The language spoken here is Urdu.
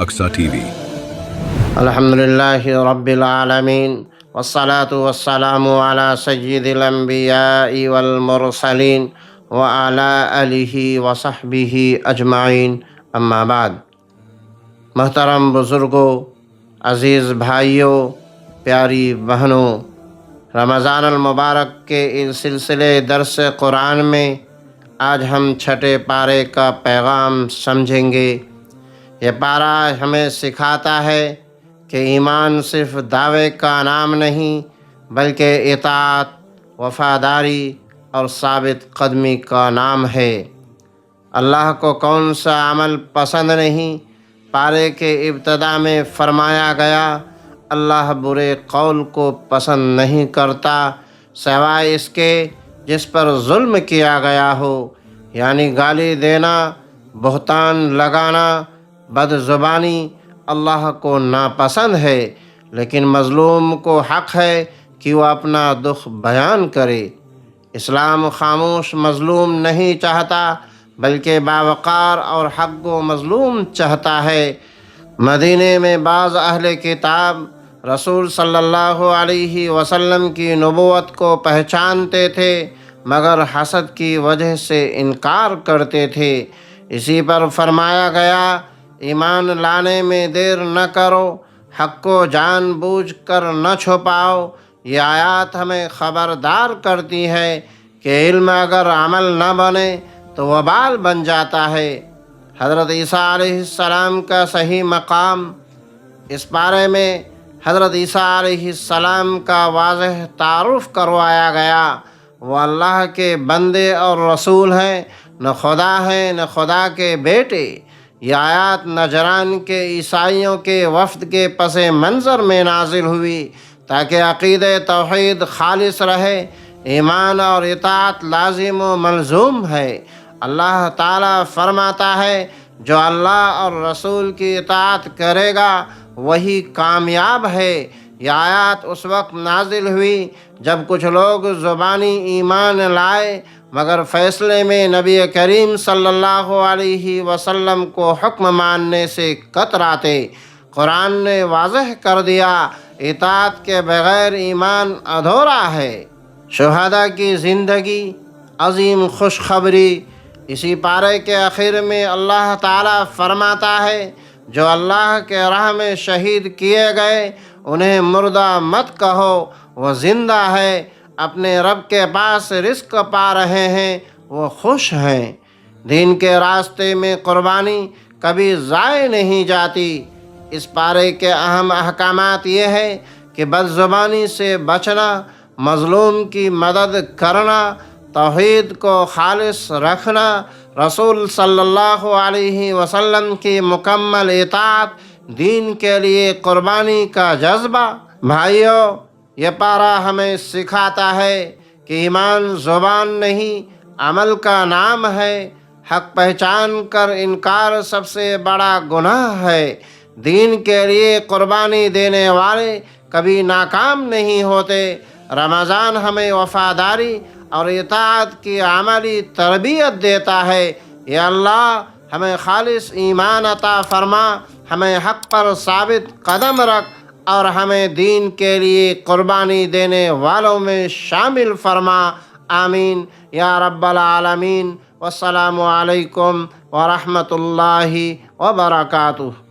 اقصی ٹی وی۔ الحمدللہ رب العالمین والصلاة والسلام علی سید الانبیاء والمرسلین وعلی آلہ وصحبہ اجمعین، اما بعد۔ محترم بزرگوں، عزیز بھائیوں، پیاری بہنوں، رمضان المبارک کے اس سلسلے درس قرآن میں آج ہم چھٹے پارے کا پیغام سمجھیں گے۔ یہ پارہ ہمیں سکھاتا ہے کہ ایمان صرف دعوے کا نام نہیں بلکہ اطاعت، وفاداری اور ثابت قدمی کا نام ہے۔ اللہ کو کون سا عمل پسند نہیں؟ پارے کے ابتدا میں فرمایا گیا، اللہ برے قول کو پسند نہیں کرتا سوائے اس کے جس پر ظلم کیا گیا ہو، یعنی گالی دینا، بہتان لگانا، بد زبانی اللہ کو ناپسند ہے، لیکن مظلوم کو حق ہے کہ وہ اپنا دکھ بیان کرے۔ اسلام خاموش مظلوم نہیں چاہتا بلکہ باوقار اور حق و مظلوم چاہتا ہے۔ مدینے میں بعض اہل کتاب رسول صلی اللہ علیہ وسلم کی نبوت کو پہچانتے تھے مگر حسد کی وجہ سے انکار کرتے تھے۔ اسی پر فرمایا گیا، ایمان لانے میں دیر نہ کرو، حق کو جان بوجھ کر نہ چھپاؤ۔ یہ آیات ہمیں خبردار کرتی ہے کہ علم اگر عمل نہ بنے تو وبال بن جاتا ہے۔ حضرت عیسیٰ علیہ السلام کا صحیح مقام۔ اس پارے میں حضرت عیسیٰ علیہ السلام کا واضح تعارف کروایا گیا۔ وہ اللہ کے بندے اور رسول ہیں، نہ خدا ہیں نہ خدا کے بیٹے۔ یہ آیات نجران کے عیسائیوں کے وفد کے پس منظر میں نازل ہوئی تاکہ عقیدہ توحید خالص رہے۔ ایمان اور اطاعت لازم و ملزوم ہے۔ اللہ تعالیٰ فرماتا ہے، جو اللہ اور رسول کی اطاعت کرے گا وہی کامیاب ہے۔ یہ آیات اس وقت نازل ہوئی جب کچھ لوگ زبانی ایمان لائے مگر فیصلے میں نبی کریم صلی اللہ علیہ وسلم کو حکم ماننے سے کتراتے۔ قرآن نے واضح کر دیا، اطاعت کے بغیر ایمان ادھورا ہے۔ شہداء کی زندگی، عظیم خوشخبری۔ اسی پارے کے آخر میں اللہ تعالیٰ فرماتا ہے، جو اللہ کے راہ میں شہید کیے گئے انہیں مردہ مت کہو، وہ زندہ ہے، اپنے رب کے پاس رزق پا رہے ہیں، وہ خوش ہیں۔ دین کے راستے میں قربانی کبھی ضائع نہیں جاتی۔ اس پارے کے اہم احکامات یہ ہیں کہ بد زبانی سے بچنا، مظلوم کی مدد کرنا، توحید کو خالص رکھنا، رسول صلی اللہ علیہ وسلم کی مکمل اطاعت، دین کے لیے قربانی کا جذبہ۔ بھائیو، یہ پارہ ہمیں سکھاتا ہے کہ ایمان زبان نہیں عمل کا نام ہے۔ حق پہچان کر انکار سب سے بڑا گناہ ہے۔ دین کے لیے قربانی دینے والے کبھی ناکام نہیں ہوتے۔ رمضان ہمیں وفاداری اور اطاعت کی عملی تربیت دیتا ہے۔ یا اللہ ہمیں خالص ایمان عطا فرما، ہمیں حق پر ثابت قدم رکھ اور ہمیں دین کے لیے قربانی دینے والوں میں شامل فرما۔ آمین یا رب العالمین۔ والسلام علیکم ورحمۃ اللہ وبرکاتہ۔